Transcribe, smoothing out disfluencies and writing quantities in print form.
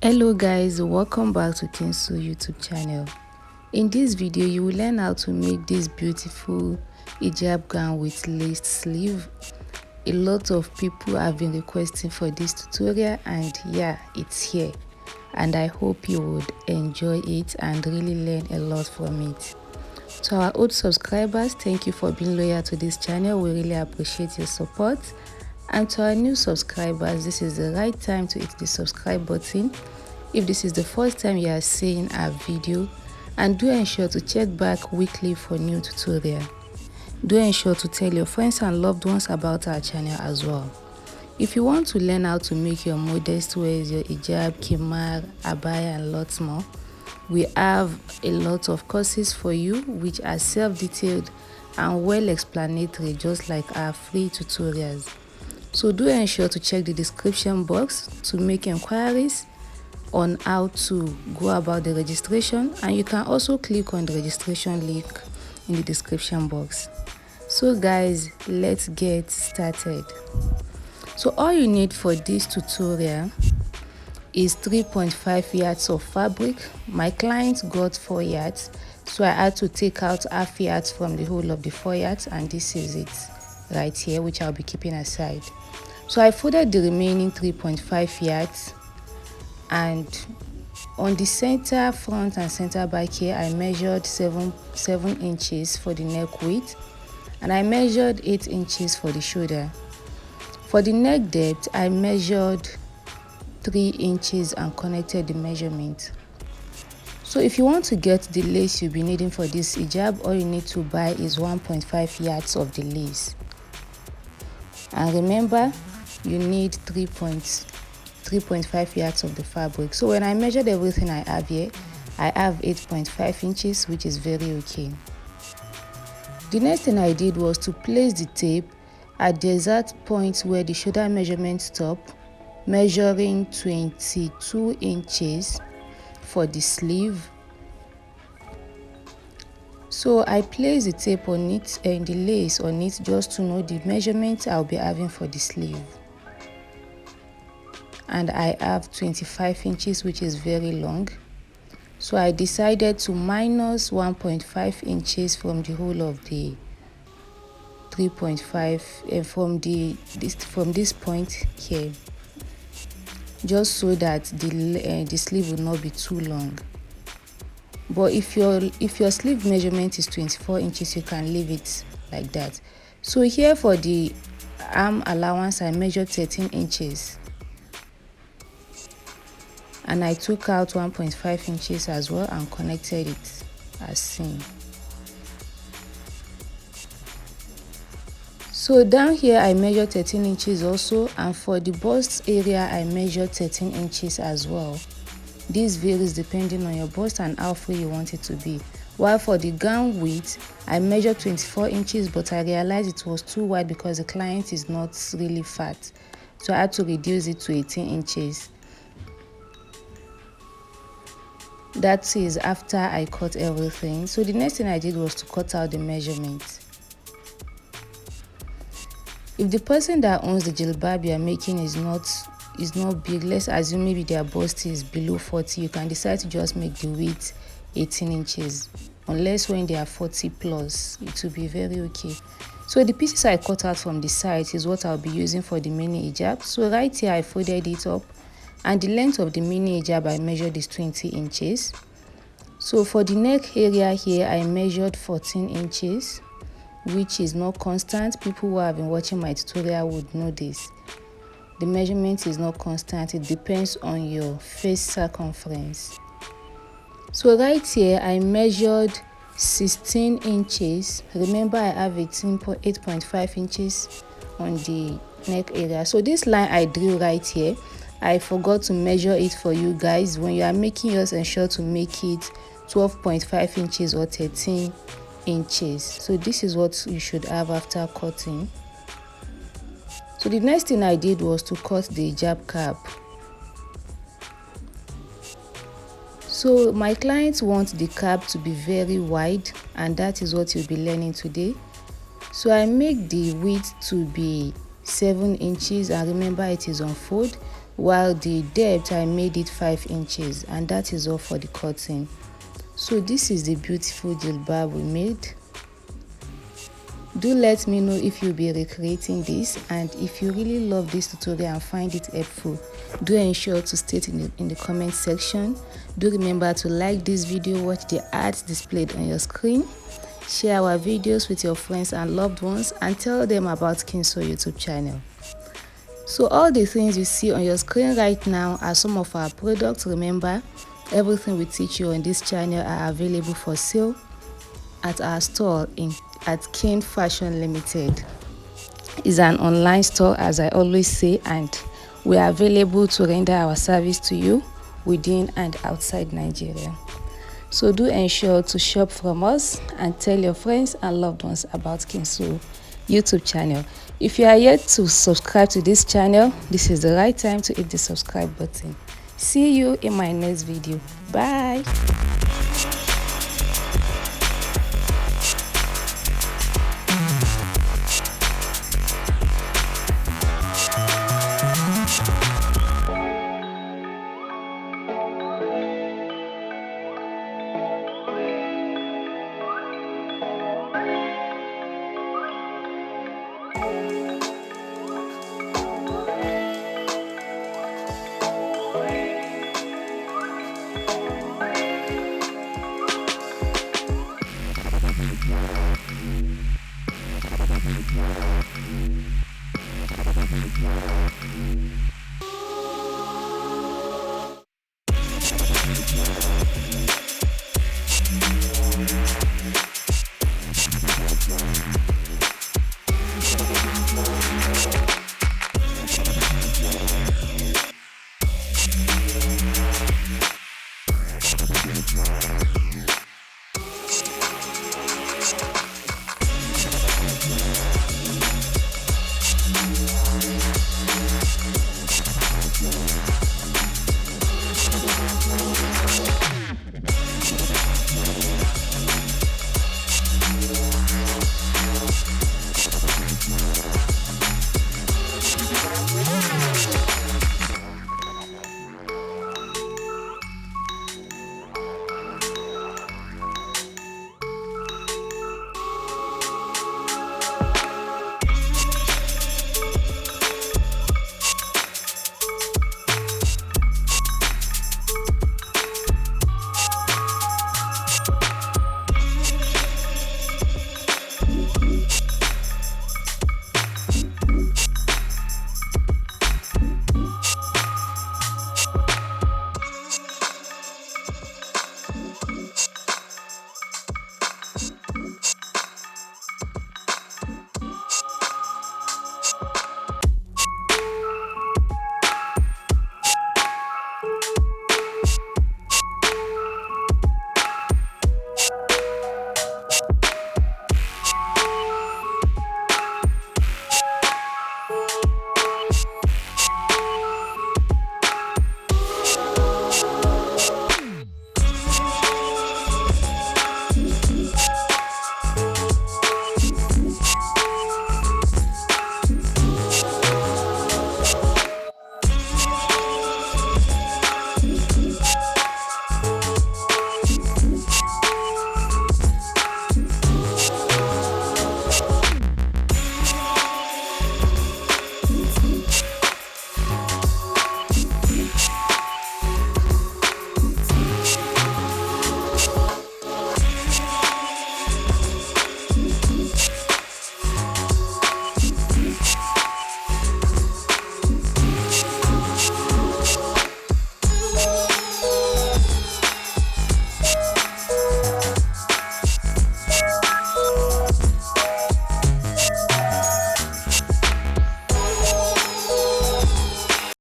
Hello guys, welcome back to Kinsu YouTube channel. In this video you will learn how to make this beautiful hijab gown with lace sleeve. A lot of people have been requesting for this tutorial and yeah, it's here, and I hope you would enjoy it and really learn a lot from it. To our old subscribers, thank you for being loyal to this channel. We really appreciate your support. And to our new subscribers, this is the right time to hit the subscribe button if this is the first time you are seeing our video, and do ensure to check back weekly for new tutorial. Do ensure to tell your friends and loved ones about our channel as well. If you want to learn how to make your modest wears, your hijab, khimar, abaya and lots more, we have a lot of courses for you which are self-detailed and well explanatory, just like our free tutorials. So do ensure to check the description box to make inquiries on how to go about the registration, and you can also click on the registration link in the description box. So guys, let's get started. So all you need for this tutorial is 3.5 yards of fabric. My client got 4 yards, so I had to take out half yards from the whole of the 4 yards, and this is it right here, which I'll be keeping aside. So I folded the remaining 3.5 yards, and on the center front and center back here I measured 7 inches for the neck width, and I measured 8 inches for the shoulder. For the neck depth I measured 3 inches and connected the measurement. So if you want to get the lace you'll be needing for this hijab, all you need to buy is 1.5 yards of the lace, and remember you need 3.5 yards of the fabric. So when I measured everything I have here, I have 8.5 inches, which is very okay. The next thing I did was to place the tape at the exact point where the shoulder measurement stopped, measuring 22 inches for the sleeve. So I placed the tape on it and the lace on it just to know the measurement I'll be having for the sleeve. And I have 25 inches, which is very long, so I decided to minus 1.5 inches from the whole of the 3.5 from this point here, just so that the sleeve will not be too long. But if your sleeve measurement is 24 inches, you can leave it like that. So here for the arm allowance I measured 13 inches. And I took out 1.5 inches as well and connected it as seen. So down here I measured 13 inches also, and for the bust area I measured 13 inches as well. This varies depending on your bust and how free you want it to be. While for the gown width I measured 24 inches, but I realized it was too wide because the client is not really fat, so I had to reduce it to 18 inches. That is after I cut everything. So the next thing I did was to cut out the measurement. If the person that owns the jilbab you are making is not big, let's assume maybe their bust is below 40, you can decide to just make the width 18 inches, unless when they are 40 plus, it will be very okay. So the pieces I cut out from the side is what I'll be using for the mini hijab. So right here I folded it up, and the length of the mini hijab I measured is 20 inches. So for the neck area here I measured 14 inches, which is not constant. People who have been watching my tutorial would know this. The measurement is not constant, it depends on your face circumference. So right here I measured 16 inches. Remember I have 8.5 inches on the neck area. So this line I drew right here, I forgot to measure it for you guys. When you are making yours, ensure to make it 12.5 inches or 13 inches. So this is what you should have after cutting. So the next thing I did was to cut the hijab cap. So my clients want the cap to be very wide, and that is what you'll be learning today. So I make the width to be 7 inches, and remember it is on fold. while the depth I made it 5 inches, and that is all for the cutting. So this is the beautiful jilbab we made. Do let me know if you'll be recreating this, and if you really love this tutorial and find it helpful, do ensure to state in the comment section. Do remember to like this video, watch the ads displayed on your screen, share our videos with your friends and loved ones, and tell them about Kinso YouTube channel. So all the things you see on your screen right now are some of our products. Remember, everything we teach you on this channel are available for sale at our store at King Fashion Limited. It's an online store, as I always say, and we are available to render our service to you within and outside Nigeria. So do ensure to shop from us and tell your friends and loved ones about Kinso YouTube channel. If you are yet to subscribe to this channel, this is the right time to hit the subscribe button. See you in my next video. Bye.